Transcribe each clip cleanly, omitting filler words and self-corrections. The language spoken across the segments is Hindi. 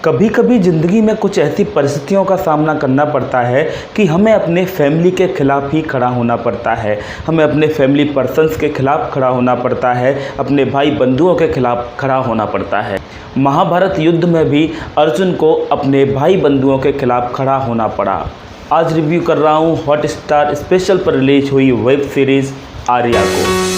कभी कभी ज़िंदगी में कुछ ऐसी परिस्थितियों का सामना करना पड़ता है कि हमें अपने फैमिली के खिलाफ ही खड़ा होना पड़ता है। हमें अपने फैमिली पर्सन्स के खिलाफ खड़ा होना पड़ता है, अपने भाई बंधुओं के खिलाफ खड़ा होना पड़ता है। महाभारत युद्ध में भी अर्जुन को अपने भाई बंधुओं के खिलाफ खड़ा होना पड़ा। आज रिव्यू कर रहा हूँ हॉटस्टार स्पेशल पर रिलीज हुई वेब सीरीज़ आर्या को।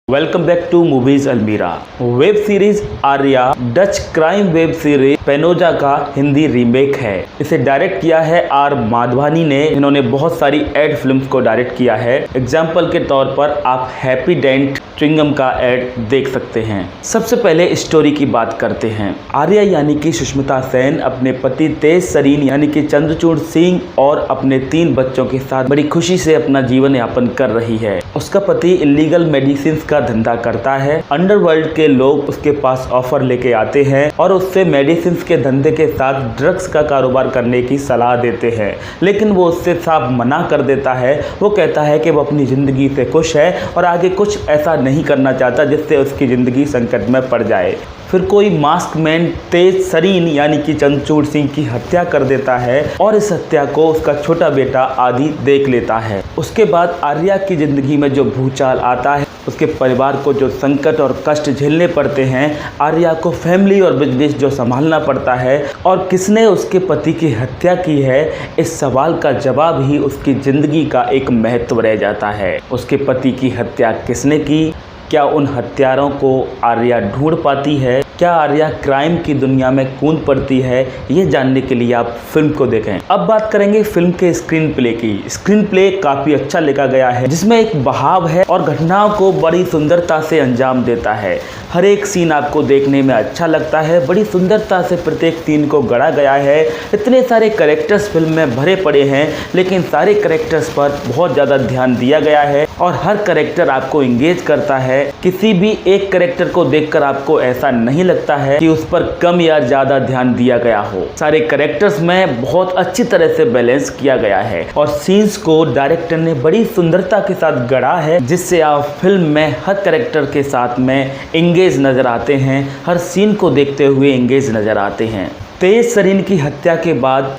Welcome back to movies Almirah. Web series Aarya Dutch crime web series Penoza का हिंदी रीमेक है। इसे डायरेक्ट किया है आर माधवानी ने, जिन्होंने बहुत सारी एड फिल्म्स को डायरेक्ट किया है। एग्जाम्पल के तौर पर आप हैप्पी डेंट च्युइंगम का एड देख सकते हैं। सबसे पहले स्टोरी की बात करते हैं। आर्या यानी कि सुष्मिता सेन अपने पति तेज सरीन यानी कि चंद्रचूड़ सिंह और अपने 3 बच्चों के साथ बड़ी खुशी से अपना जीवन यापन कर रही है। उसका पति इलीगल मेडिसिन का धंधा करता है। अंडरवर्ल्ड के लोग उसके पास ऑफर लेके आते हैं और उससे मेडिसिन के धंधे के साथ ड्रग्स का कारोबार करने की सलाह देते हैं, लेकिन वो उससे साफ मना कर देता है। वो कहता है कि वो अपनी ज़िंदगी से खुश है और आगे कुछ ऐसा नहीं करना चाहता जिससे उसकी ज़िंदगी संकट में पड़ जाए। फिर कोई मास्क मैन तेज सरीन यानी कि चंद्रचूड़ सिंह की हत्या कर देता है और इस हत्या को उसका छोटा बेटा आदि देख लेता है। उसके बाद आर्या की ज़िंदगी में जो भूचाल आता है, उसके परिवार को जो संकट और कष्ट झेलने पड़ते हैं, आर्या को फैमिली और बिजनेस जो संभालना पड़ता है और किसने उसके पति की हत्या की है, इस सवाल का जवाब ही उसकी ज़िंदगी का एक महत्व रह जाता है। उसके पति की हत्या किसने की? क्या उन हत्यारों को आर्या ढूंढ पाती है? क्या आर्या क्राइम की दुनिया में कूद पड़ती है? ये जानने के लिए आप फिल्म को देखें। अब बात करेंगे फिल्म के स्क्रीन प्ले की। स्क्रीन प्ले काफ़ी अच्छा लिखा गया है, जिसमें एक बहाव है और घटनाओं को बड़ी सुंदरता से अंजाम देता है। हर एक सीन आपको देखने में अच्छा लगता है। बड़ी सुंदरता से प्रत्येक सीन को गढ़ा गया है। इतने सारे कैरेक्टर्स फिल्म में भरे पड़े हैं, लेकिन सारे कैरेक्टर्स पर बहुत ज़्यादा ध्यान दिया गया है और हर कैरेक्टर आपको इंगेज करता है। किसी भी एक कैरेक्टर को देखकर आपको ऐसा नहीं लगता है कि उस पर कम या ज़्यादा ध्यान दिया गया हो। सारे कैरेक्टर्स में बहुत अच्छी तरह से बैलेंस किया गया है और सीन्स को डायरेक्टर ने बड़ी सुंदरता के साथ गढ़ा है, जिससे आप फिल्म में हर कैरेक्टर के साथ में एंगेज नज़र आते हैं, हर सीन को देखते हुए एंगेज नज़र आते हैं। तेज सरीन की हत्या के बाद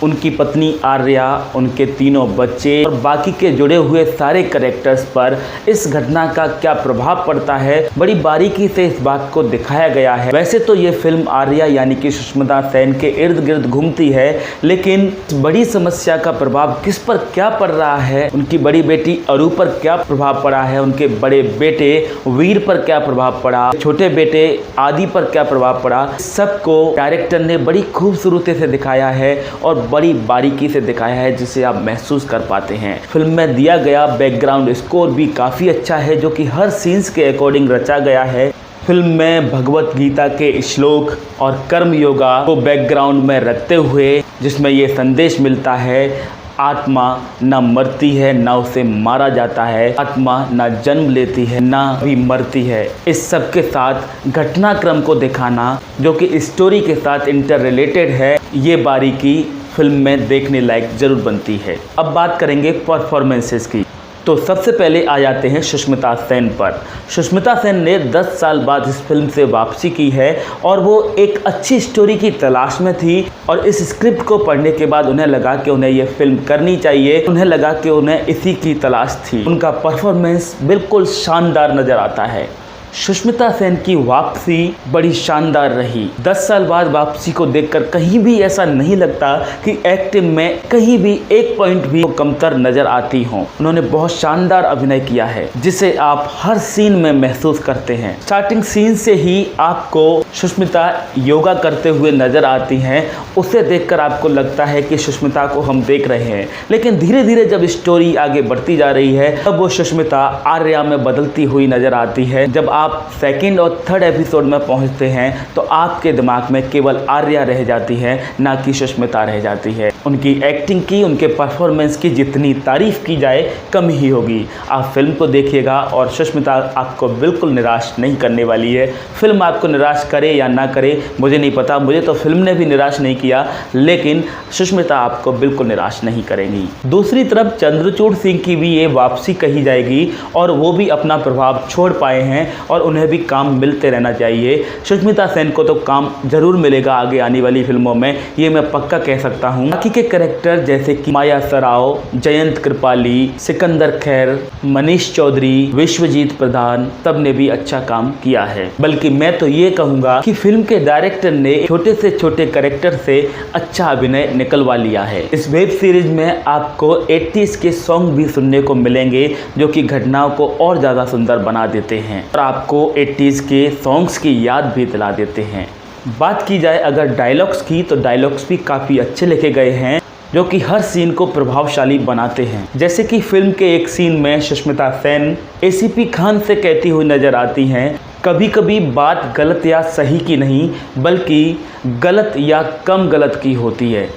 उनकी पत्नी आर्या, उनके 3 बच्चे और बाकी के जुड़े हुए सारे कैरेक्टर्स पर इस घटना का क्या प्रभाव पड़ता है, बड़ी बारीकी से इस बात को दिखाया गया है। वैसे तो ये फिल्म आर्या यानी कि सुष्मिता सेन के इर्द गिर्द घूमती है, लेकिन बड़ी समस्या का प्रभाव किस पर क्या पड़ रहा है, उनकी बड़ी बेटी अरु पर क्या प्रभाव पड़ा है, उनके बड़े बेटे वीर पर क्या प्रभाव पड़ा, छोटे बेटे आदि पर क्या प्रभाव पड़ा, सबको डायरेक्टर ने बड़ी खूबसूरती से दिखाया है और बड़ी बारीकी से दिखाया है, जिसे आप महसूस कर पाते हैं। फिल्म में दिया गया बैकग्राउंड स्कोर भी काफ़ी अच्छा है, जो कि हर सीन्स के अकॉर्डिंग रचा गया है। फिल्म में भगवत गीता के श्लोक और कर्म योगा को बैकग्राउंड में रखते हुए, जिसमें ये संदेश मिलता है, आत्मा ना मरती है ना उसे मारा जाता है, आत्मा ना जन्म लेती है ना भी मरती है। इस सब के साथ घटनाक्रम को दिखाना, जो कि स्टोरी के साथ इंटर रिलेटेड है, ये बारीकी फिल्म में देखने लायक जरूर बनती है। अब बात करेंगे परफॉर्मेंसेस की। तो सबसे पहले आ जाते हैं सुष्मिता सेन पर। सुष्मिता सेन ने 10 साल बाद इस फिल्म से वापसी की है और वो एक अच्छी स्टोरी की तलाश में थी और इस स्क्रिप्ट को पढ़ने के बाद उन्हें लगा कि उन्हें ये फिल्म करनी चाहिए। उन्हें लगा कि उन्हें इसी की तलाश थी। उनका परफॉर्मेंस बिल्कुल शानदार नज़र आता है। सुष्मिता सेन की वापसी बड़ी शानदार रही। 10 साल बाद वापसी को देखकर कहीं भी ऐसा नहीं लगता कि एक्टिंग में कहीं भी एक पॉइंट भी कमतर नजर आती हो। उन्होंने बहुत शानदार अभिनय किया है, जिसे आप हर सीन में महसूस करते हैं। स्टार्टिंग सीन से ही आपको सुष्मिता योगा करते हुए नजर आती हैं। उसे देखकर आपको लगता है कि सुष्मिता को हम देख रहे हैं, लेकिन धीरे धीरे जब स्टोरी आगे बढ़ती जा रही है, तब वो सुष्मिता आर्या में बदलती हुई नजर आती है। जब आप 2nd और 3rd एपिसोड में पहुंचते हैं तो आपके दिमाग में केवल आर्या रह जाती है, ना कि सुष्मिता रह जाती है। उनकी एक्टिंग की, उनके परफॉर्मेंस की जितनी तारीफ़ की जाए कम ही होगी। आप फिल्म को देखिएगा और सुष्मिता आपको बिल्कुल निराश नहीं करने वाली है। फिल्म आपको निराश करे या ना करे मुझे नहीं पता, मुझे तो फिल्म ने भी निराश नहीं किया, लेकिन सुष्मिता आपको बिल्कुल निराश नहीं करेंगी। दूसरी तरफ चंद्रचूड़ सिंह की भी ये वापसी कही जाएगी और वो भी अपना प्रभाव छोड़ पाए हैं और उन्हें भी काम मिलते रहना चाहिए। सुष्मिता सेन को तो काम जरूर मिलेगा आगे आने वाली फिल्मों में, ये मैं पक्का कह सकता हूँ। बाकी के कैरेक्टर जैसे कि माया सराव, जयंत कृपाली, सिकंदर खैर, मनीष चौधरी, विश्वजीत प्रधान, सब ने भी अच्छा काम किया है। बल्कि मैं तो ये कहूँगा कि फिल्म के डायरेक्टर ने छोटे से छोटे कैरेक्टर से अच्छा अभिनय निकलवा लिया है। इस वेब सीरीज में आपको 80s के सॉन्ग भी सुनने को मिलेंगे जो कि घटनाओं को और ज़्यादा सुंदर बना देते हैं और आपको 80s के सॉन्ग्स की याद भी दिला देते हैं। बात की जाए अगर डायलॉग्स की, तो डायलॉग्स भी काफ़ी अच्छे लिखे गए हैं जो कि हर सीन को प्रभावशाली बनाते हैं। जैसे कि फिल्म के एक सीन में सुष्मिता सेन ACP खान से कहती हुई नजर आती हैं, कभी कभी बात गलत या सही की नहीं बल्कि गलत या कम गलत की होती है।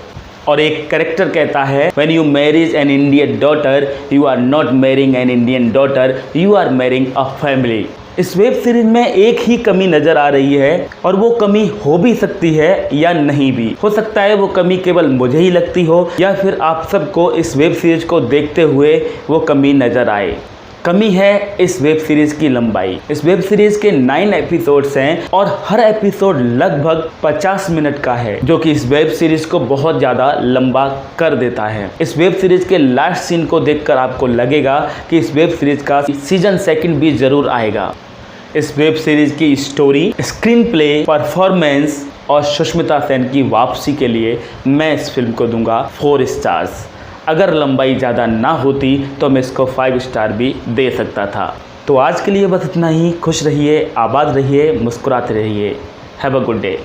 और एक कैरेक्टर कहता है, When you marry an Indian daughter, you are not marrying an Indian daughter, you are marrying a family। इस वेब सीरीज में एक ही कमी नज़र आ रही है और वो कमी हो भी सकती है या नहीं भी हो सकता है। वो कमी केवल मुझे ही लगती हो या फिर आप सबको इस वेब सीरीज को देखते हुए वो कमी नज़र आए। कमी है इस वेब सीरीज की लंबाई। इस वेब सीरीज के 9 एपिसोड्स हैं और हर एपिसोड लगभग 50 मिनट का है, जो कि इस वेब सीरीज को बहुत ज़्यादा लंबा कर देता है। इस वेब सीरीज के लास्ट सीन को देखकर आपको लगेगा कि इस वेब सीरीज का सीजन 2 भी जरूर आएगा। इस वेब सीरीज की स्टोरी, स्क्रीन प्ले, परफॉर्मेंस और सुष्मिता सेन की वापसी के लिए मैं इस फिल्म को दूंगा 4 स्टार्स। अगर लंबाई ज़्यादा ना होती तो मैं इसको 5 स्टार भी दे सकता था। तो आज के लिए बस इतना ही। खुश रहिए, आबाद रहिए, मुस्कुराते रहिए। Have a good day.